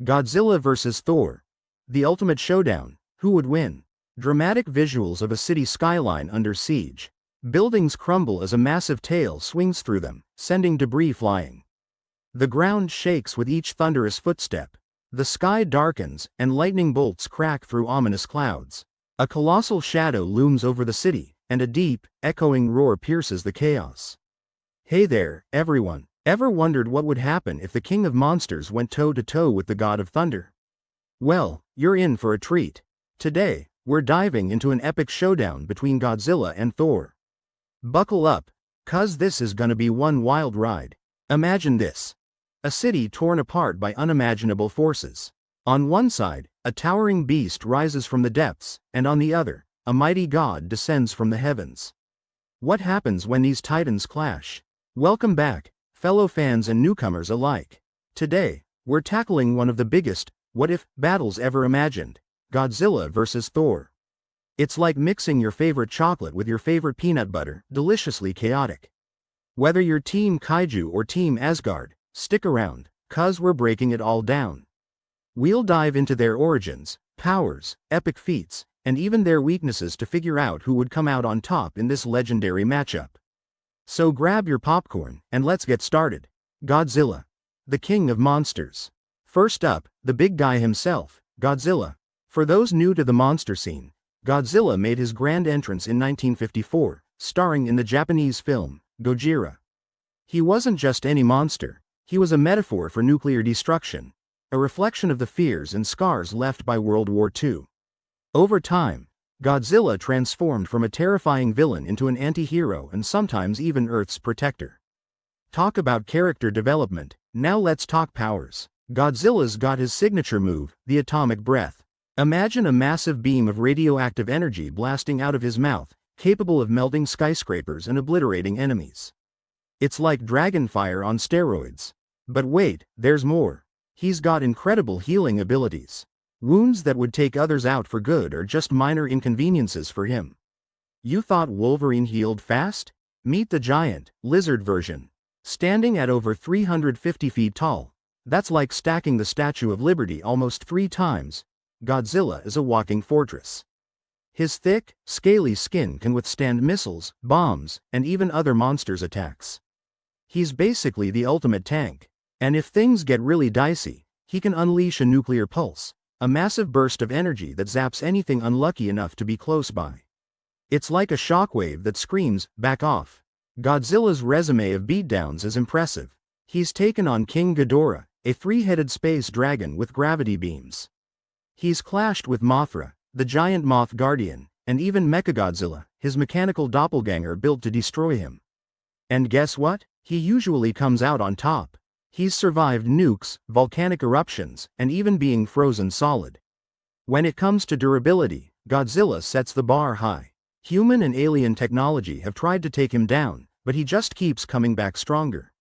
Godzilla vs. Thor. The ultimate showdown. Who would win? Dramatic visuals of a city skyline under siege. Buildings crumble as a massive tail swings through them, sending debris flying. The ground shakes with each thunderous footstep. The sky darkens, and lightning bolts crack through ominous clouds. A colossal shadow looms over the city, and a deep, echoing roar pierces the chaos. Hey there, everyone. Ever wondered what would happen if the King of Monsters went toe-to-toe with the God of Thunder? Well, you're in for a treat. Today, we're diving into an epic showdown between Godzilla and Thor. Buckle up, 'cause this is gonna be one wild ride. Imagine this. A city torn apart by unimaginable forces. On one side, a towering beast rises from the depths, and on the other, a mighty god descends from the heavens. What happens when these titans clash? Welcome back, fellow fans and newcomers alike. Today, we're tackling one of the biggest what-if battles ever imagined: Godzilla vs. Thor. It's like mixing your favorite chocolate with your favorite peanut butter, deliciously chaotic. Whether you're Team Kaiju or Team Asgard, stick around, 'cause we're breaking it all down. We'll dive into their origins, powers, epic feats, and even their weaknesses to figure out who would come out on top in this legendary matchup. So grab your popcorn, and let's get started. Godzilla, the king of monsters. First up, the big guy himself, Godzilla. For those new to the monster scene, Godzilla made his grand entrance in 1954, starring in the Japanese film, Gojira. He wasn't just any monster, he was a metaphor for nuclear destruction, a reflection of the fears and scars left by World War II. Over time, Godzilla transformed from a terrifying villain into an anti-hero and sometimes even Earth's protector. Talk about character development, now let's talk powers. Godzilla's got his signature move, the atomic breath. Imagine a massive beam of radioactive energy blasting out of his mouth, capable of melting skyscrapers and obliterating enemies. It's like dragonfire on steroids. But wait, there's more. He's got incredible healing abilities. Wounds that would take others out for good are just minor inconveniences for him. You thought Wolverine healed fast? Meet the giant, lizard version. Standing at over 350 feet tall, that's like stacking the Statue of Liberty almost 3 times. Godzilla is a walking fortress. His thick, scaly skin can withstand missiles, bombs, and even other monsters' attacks. He's basically the ultimate tank. And if things get really dicey, he can unleash a nuclear pulse, a massive burst of energy that zaps anything unlucky enough to be close by. It's like a shockwave that screams, "Back off." Godzilla's resume of beatdowns is impressive. He's taken on King Ghidorah, a 3-headed space dragon with gravity beams. He's clashed with Mothra, the giant moth guardian, and even Mechagodzilla, his mechanical doppelganger built to destroy him. And guess what? He usually comes out on top. He's survived nukes, volcanic eruptions, and even being frozen solid. When it comes to durability, Godzilla sets the bar high. Human and alien technology have tried to take him down, but he just keeps coming back stronger.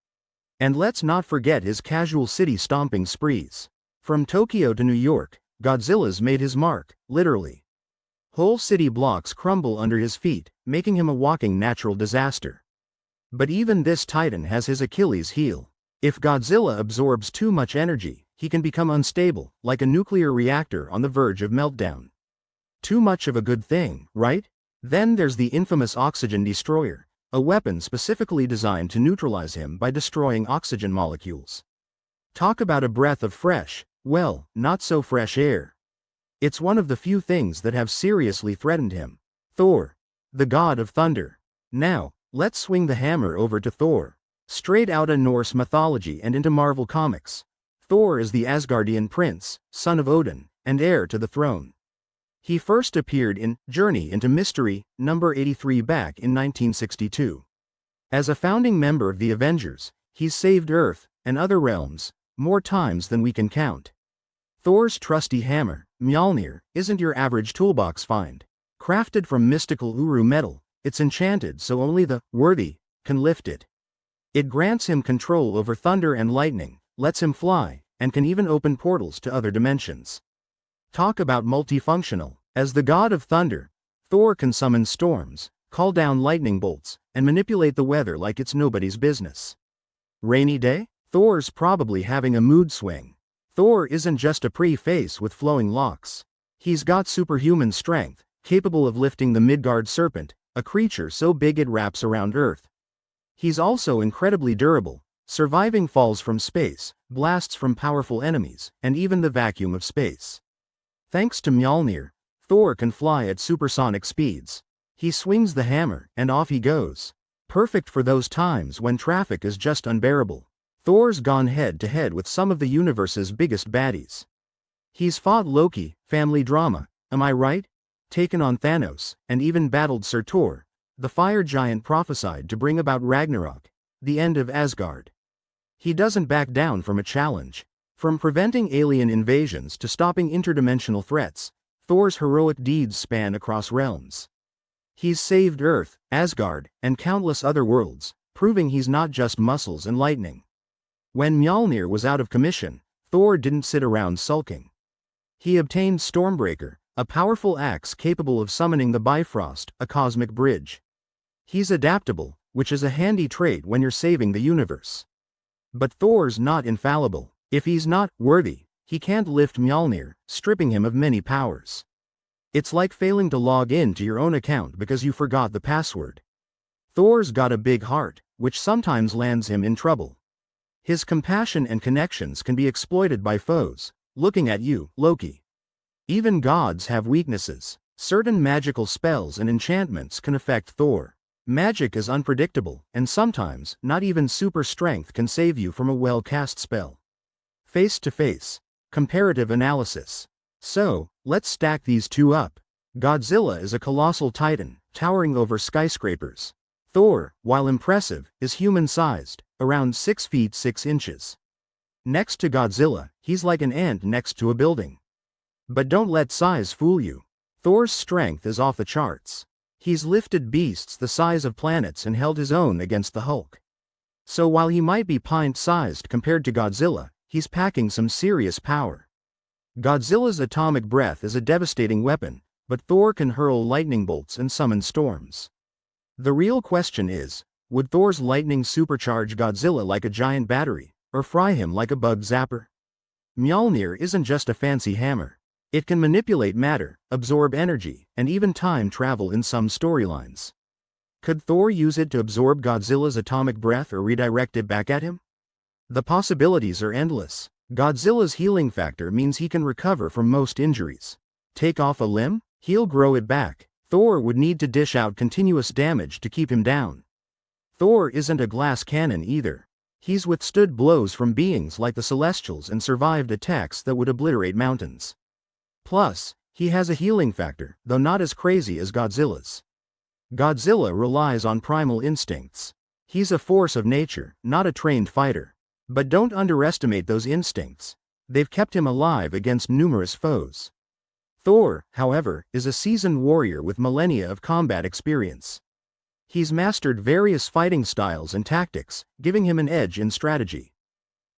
And let's not forget his casual city stomping sprees. From Tokyo to New York, Godzilla's made his mark, literally. Whole city blocks crumble under his feet, making him a walking natural disaster. But even this titan has his Achilles heel. If Godzilla absorbs too much energy, he can become unstable, like a nuclear reactor on the verge of meltdown. Too much of a good thing, right? Then there's the infamous oxygen destroyer, a weapon specifically designed to neutralize him by destroying oxygen molecules. Talk about a breath of fresh, well, not so fresh air. It's one of the few things that have seriously threatened him. Thor, the god of thunder. Now, let's swing the hammer over to Thor. Straight out of Norse mythology and into Marvel Comics, Thor is the Asgardian prince, son of Odin, and heir to the throne. He first appeared in Journey into Mystery, number 83 back in 1962. As a founding member of the Avengers, he's saved Earth, and other realms, more times than we can count. Thor's trusty hammer, Mjolnir, isn't your average toolbox find. Crafted from mystical Uru metal, it's enchanted so only the worthy can lift it. It grants him control over thunder and lightning, lets him fly, and can even open portals to other dimensions. Talk about multifunctional. As the god of thunder, Thor can summon storms, call down lightning bolts, and manipulate the weather like it's nobody's business. Rainy day? Thor's probably having a mood swing. Thor isn't just a pretty face with flowing locks. He's got superhuman strength, capable of lifting the Midgard serpent, a creature so big it wraps around Earth. He's also incredibly durable, surviving falls from space, blasts from powerful enemies, and even the vacuum of space. Thanks to Mjolnir, Thor can fly at supersonic speeds. He swings the hammer, and off he goes. Perfect for those times when traffic is just unbearable. Thor's gone head-to-head with some of the universe's biggest baddies. He's fought Loki, family drama, am I right? Taken on Thanos, and even battled Surtur, the fire giant prophesied to bring about Ragnarok, the end of Asgard. He doesn't back down from a challenge. From preventing alien invasions to stopping interdimensional threats, Thor's heroic deeds span across realms. He's saved Earth, Asgard, and countless other worlds, proving he's not just muscles and lightning. When Mjolnir was out of commission, Thor didn't sit around sulking. He obtained Stormbreaker, a powerful axe capable of summoning the Bifrost, a cosmic bridge. He's adaptable, which is a handy trait when you're saving the universe. But Thor's not infallible. If he's not worthy, he can't lift Mjolnir, stripping him of many powers. It's like failing to log in to your own account because you forgot the password. Thor's got a big heart, which sometimes lands him in trouble. His compassion and connections can be exploited by foes. Looking at you, Loki. Even gods have weaknesses. Certain magical spells and enchantments can affect Thor. Magic is unpredictable, and sometimes, not even super strength can save you from a well-cast spell. Face-to-face. Comparative analysis. So, let's stack these two up. Godzilla is a colossal titan, towering over skyscrapers. Thor, while impressive, is human-sized, around 6 feet 6 inches. Next to Godzilla, he's like an ant next to a building. But don't let size fool you. Thor's strength is off the charts. He's lifted beasts the size of planets and held his own against the Hulk. So while he might be pint-sized compared to Godzilla, he's packing some serious power. Godzilla's atomic breath is a devastating weapon, but Thor can hurl lightning bolts and summon storms. The real question is, would Thor's lightning supercharge Godzilla like a giant battery, or fry him like a bug zapper? Mjolnir isn't just a fancy hammer. It can manipulate matter, absorb energy, and even time travel in some storylines. Could Thor use it to absorb Godzilla's atomic breath or redirect it back at him? The possibilities are endless. Godzilla's healing factor means he can recover from most injuries. Take off a limb? He'll grow it back. Thor would need to dish out continuous damage to keep him down. Thor isn't a glass cannon either. He's withstood blows from beings like the Celestials and survived attacks that would obliterate mountains. Plus, he has a healing factor, though not as crazy as Godzilla's. Godzilla relies on primal instincts. He's a force of nature, not a trained fighter. But don't underestimate those instincts. They've kept him alive against numerous foes. Thor, however, is a seasoned warrior with millennia of combat experience. He's mastered various fighting styles and tactics, giving him an edge in strategy.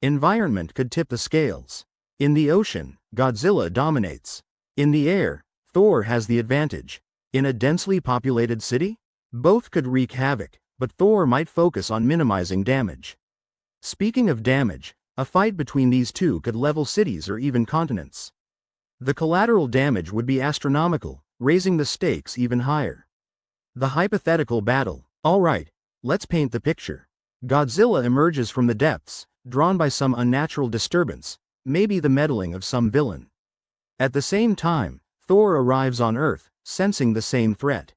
Environment could tip the scales. In the ocean, Godzilla dominates. In the air, Thor has the advantage. In a densely populated city? Both could wreak havoc, but Thor might focus on minimizing damage. Speaking of damage, a fight between these two could level cities or even continents. The collateral damage would be astronomical, raising the stakes even higher. The hypothetical battle. Alright, let's paint the picture. Godzilla emerges from the depths, drawn by some unnatural disturbance, maybe the meddling of some villain. At the same time, Thor arrives on Earth, sensing the same threat.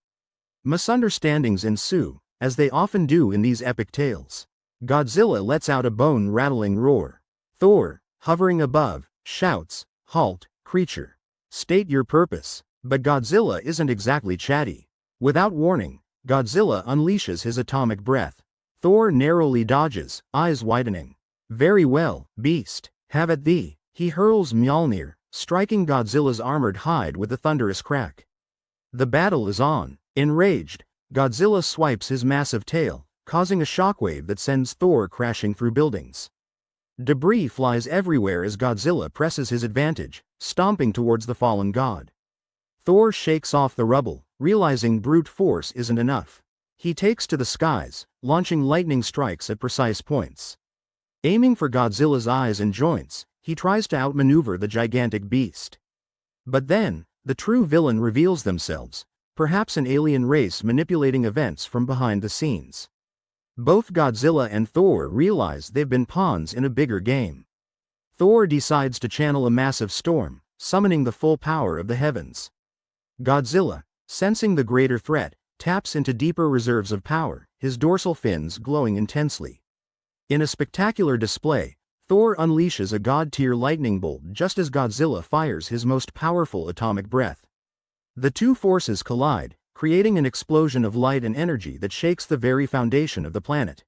Misunderstandings ensue, as they often do in these epic tales. Godzilla lets out a bone-rattling roar. Thor, hovering above, shouts, "Halt, creature. State your purpose." But Godzilla isn't exactly chatty. Without warning, Godzilla unleashes his atomic breath. Thor narrowly dodges, eyes widening. "Very well, beast. Have at thee." He hurls Mjolnir, striking Godzilla's armored hide with a thunderous crack. The battle is on. Enraged, Godzilla swipes his massive tail, causing a shockwave that sends Thor crashing through buildings. Debris flies everywhere as Godzilla presses his advantage, stomping towards the fallen god. Thor shakes off the rubble, realizing brute force isn't enough. He takes to the skies, launching lightning strikes at precise points. Aiming for Godzilla's eyes and joints, he tries to outmaneuver the gigantic beast. But then, the true villain reveals themselves, perhaps an alien race manipulating events from behind the scenes. Both Godzilla and Thor realize they've been pawns in a bigger game. Thor decides to channel a massive storm, summoning the full power of the heavens. Godzilla, sensing the greater threat, taps into deeper reserves of power, his dorsal fins glowing intensely. In a spectacular display, Thor unleashes a god-tier lightning bolt just as Godzilla fires his most powerful atomic breath. The two forces collide, creating an explosion of light and energy that shakes the very foundation of the planet.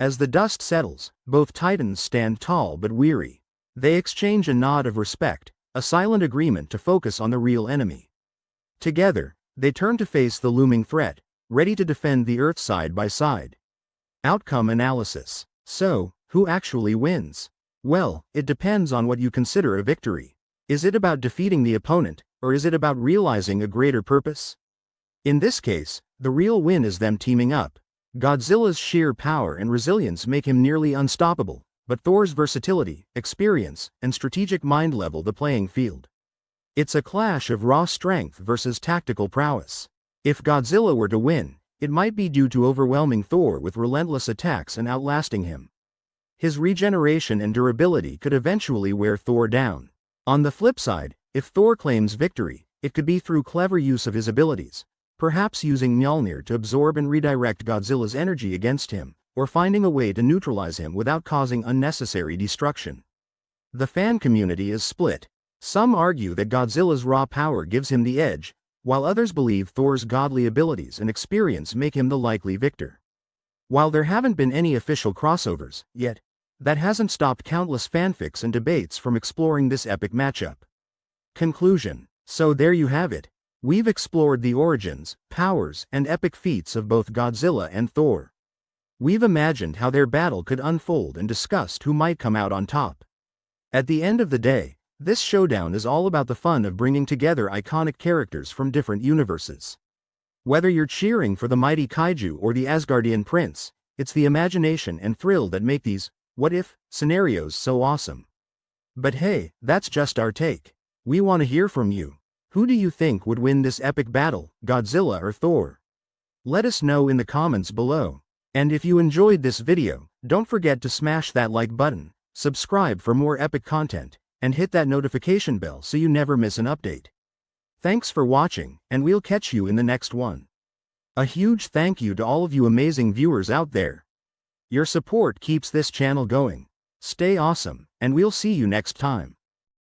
As the dust settles, both titans stand tall but weary. They exchange a nod of respect, a silent agreement to focus on the real enemy. Together, they turn to face the looming threat, ready to defend the Earth side by side. Outcome analysis. So, who actually wins? Well, it depends on what you consider a victory. Is it about defeating the opponent, or is it about realizing a greater purpose? In this case, the real win is them teaming up. Godzilla's sheer power and resilience make him nearly unstoppable, but Thor's versatility, experience, and strategic mind level the playing field. It's a clash of raw strength versus tactical prowess. If Godzilla were to win, it might be due to overwhelming Thor with relentless attacks and outlasting him. His regeneration and durability could eventually wear Thor down. On the flip side, if Thor claims victory, it could be through clever use of his abilities, perhaps using Mjolnir to absorb and redirect Godzilla's energy against him, or finding a way to neutralize him without causing unnecessary destruction. The fan community is split. Some argue that Godzilla's raw power gives him the edge, while others believe Thor's godly abilities and experience make him the likely victor. While there haven't been any official crossovers yet, that hasn't stopped countless fanfics and debates from exploring this epic matchup. Conclusion. So there you have it. We've explored the origins, powers, and epic feats of both Godzilla and Thor. We've imagined how their battle could unfold and discussed who might come out on top. At the end of the day, this showdown is all about the fun of bringing together iconic characters from different universes. Whether you're cheering for the mighty kaiju or the Asgardian prince, it's the imagination and thrill that make these what-if scenarios so awesome. But hey, that's just our take. We want to hear from you. Who do you think would win this epic battle, Godzilla or Thor? Let us know in the comments below. And if you enjoyed this video, don't forget to smash that like button, subscribe for more epic content, and hit that notification bell so you never miss an update. Thanks for watching, and we'll catch you in the next one. A huge thank you to all of you amazing viewers out there. Your support keeps this channel going. Stay awesome, and we'll see you next time.